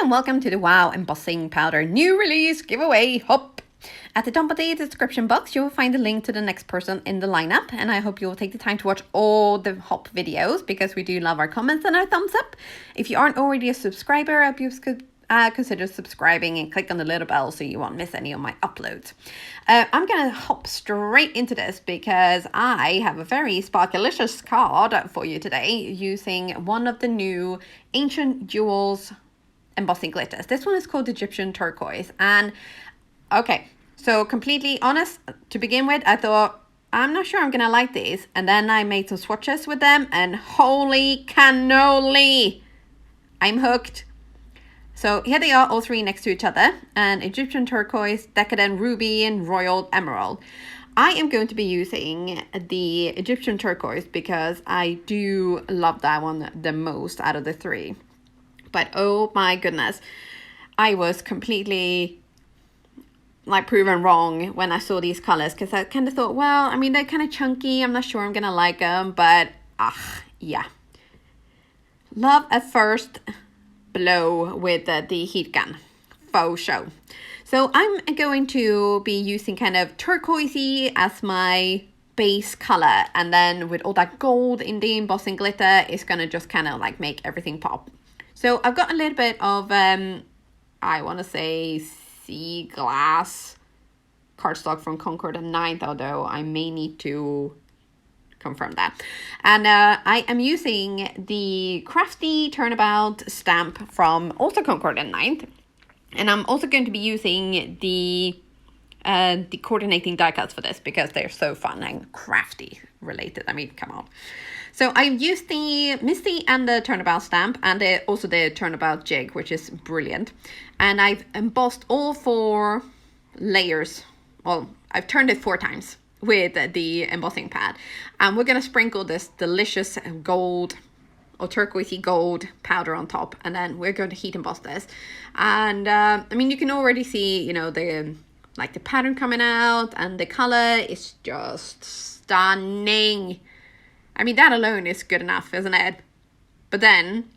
and welcome to the Wow Embossing Powder new release giveaway hop. At the top of the description box, you will find a link to the next person in the lineup, and I hope you will take the time to watch all the hop videos because we do love our comments and our thumbs up. If you aren't already a subscriber, I hope you could consider subscribing and click on the little bell so you won't miss any of my uploads. I'm gonna hop straight into this because I have a very sparkalicious card for you today using one of the new Ancient Jewels embossing glitters. This one is called Egyptian Turquoise. And okay, so completely honest, to begin with, I thought, I'm not sure I'm gonna like these. And then I made some swatches with them and holy cannoli, I'm hooked. So here they are, all three next to each other, and Egyptian Turquoise, Decadent Ruby, and Royal Emerald. I am going to be using the Egyptian Turquoise because I do love that one the most out of the three. But oh my goodness, I was completely like proven wrong when I saw these colors because I kind of thought, well, I mean, they're kind of chunky. I'm not sure I'm gonna like them, but yeah. Love at first blow with the heat gun, faux show. So I'm going to be using kind of turquoisey as my base color, and then with all that gold in the embossing glitter, it's gonna just kind of like make everything pop. So I've got a little bit of I want to say sea glass cardstock from Concord and 9th, although I may need to confirm that. And I am using the Crafty Turnabout stamp from also Concord and 9th. And I'm also going to be using the coordinating die cuts for this because they're so fun and crafty related. I mean, come on. So I've used the Misty and the Turnabout stamp and also the Turnabout jig, which is brilliant. And I've embossed all 4 layers. Well, I've turned it 4 times with the embossing pad. And we're going to sprinkle this delicious gold or turquoisey gold powder on top. And then we're going to heat emboss this. And I mean, you can already see, you know, the pattern coming out and the color is just stunning. I mean, that alone is good enough, isn't it? But then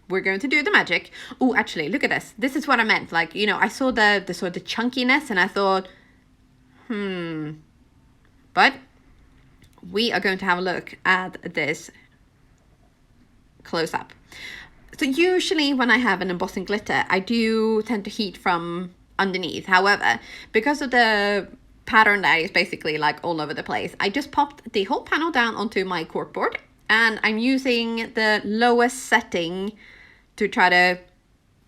we're going to do the magic. Oh, actually, look at this. This is what I meant. Like, you know, I saw the sort of chunkiness and I thought, But we are going to have a look at this close up. So usually when I have an embossing glitter, I do tend to heat from underneath. However, because of the pattern that is basically like all over the place, I just popped the whole panel down onto my corkboard and I'm using the lowest setting to try to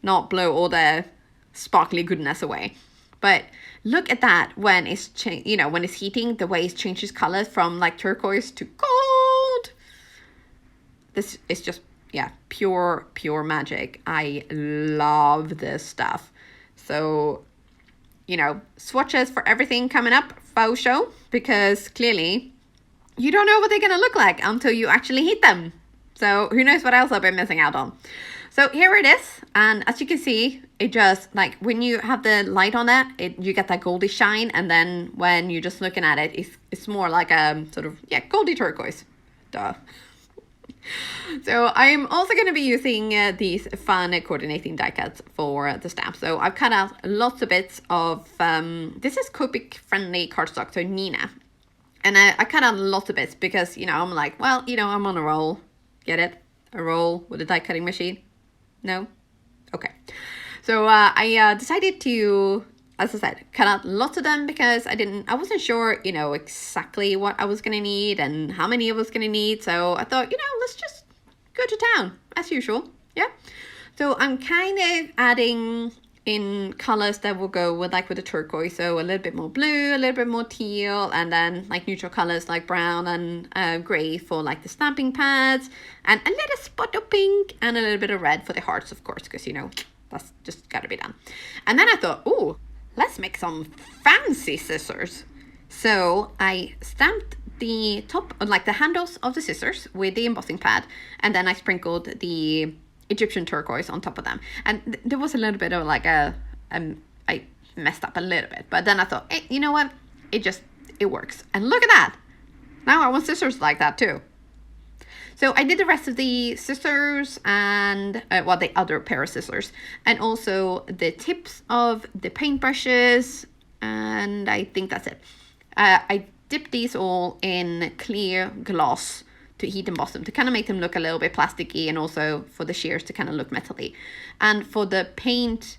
not blow all the sparkly goodness away. But look at that when it's when it's heating, the way it changes color from like turquoise to gold. This is just, yeah, pure magic. I love this stuff. So, you know, swatches for everything coming up, faux show, because clearly you don't know what they're going to look like until you actually heat them. So who knows what else I've been missing out on. So here it is. And as you can see, it just like when you have the light on that, you get that goldy shine. And then when you're just looking at it, it's more like a sort of, yeah, goldy turquoise. Duh. So I'm also going to be using these fun coordinating die cuts for the stamp. So I've cut out lots of bits of, this is Copic friendly cardstock, so Nina. And I cut out lots of bits because, you know, I'm like, well, you know, I'm on a roll. Get it? A roll with a die cutting machine? No? Okay. So I decided to, as I said, cut out lots of them because I wasn't sure, you know, exactly what I was going to need and how many I was going to need. So I thought, you know, let's just go to town as usual. Yeah. So I'm kind of adding in colors that will go with the turquoise. So a little bit more blue, a little bit more teal, and then like neutral colors like brown and gray for like the stamping pads, and a little spot of pink and a little bit of red for the hearts, of course, because, you know, that's just got to be done. And then I thought, oh, let's make some fancy scissors. So I stamped the top, like the handles of the scissors with the embossing pad, and then I sprinkled the Egyptian turquoise on top of them. And there was a little bit of like I messed up a little bit, but then I thought, hey, you know what? It works. And look at that. Now I want scissors like that too. So I did the rest of the scissors and, well, the other pair of scissors. And also the tips of the paintbrushes. And I think that's it. I dipped these all in clear gloss to heat emboss them, to kind of make them look a little bit plasticky, and also for the shears to kind of look metally. And for the paint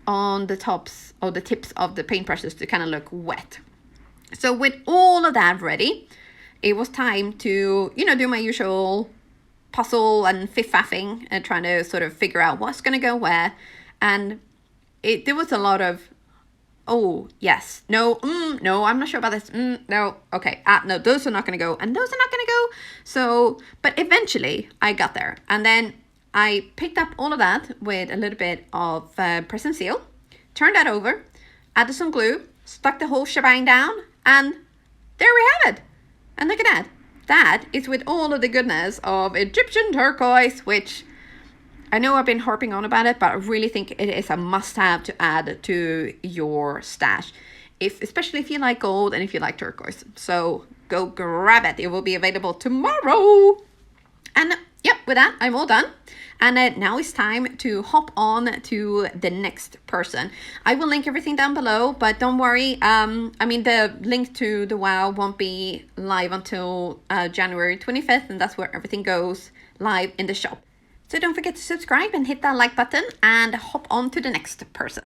on the tops or the tips of the paintbrushes to kind of look wet. So with all of that ready, it was time to, you know, do my usual puzzle and fiff-faffing and trying to sort of figure out what's going to go where. And there was a lot of, oh, yes, no, no, I'm not sure about this, no, okay, no, those are not going to go, and those are not going to go. So, but eventually I got there. And then I picked up all of that with a little bit of press and seal, turned that over, added some glue, stuck the whole shebang down, and there we have it. And look at that. That is with all of the goodness of Egyptian turquoise, which I know I've been harping on about it, but I really think it is a must-have to add to your stash, especially if you like gold and if you like turquoise. So go grab it. It will be available tomorrow. And yep, with that, I'm all done. And now it's time to hop on to the next person. I will link everything down below, but don't worry. I mean, the link to the WOW won't be live until January 25th, and that's where everything goes live in the shop. So don't forget to subscribe and hit that like button and hop on to the next person.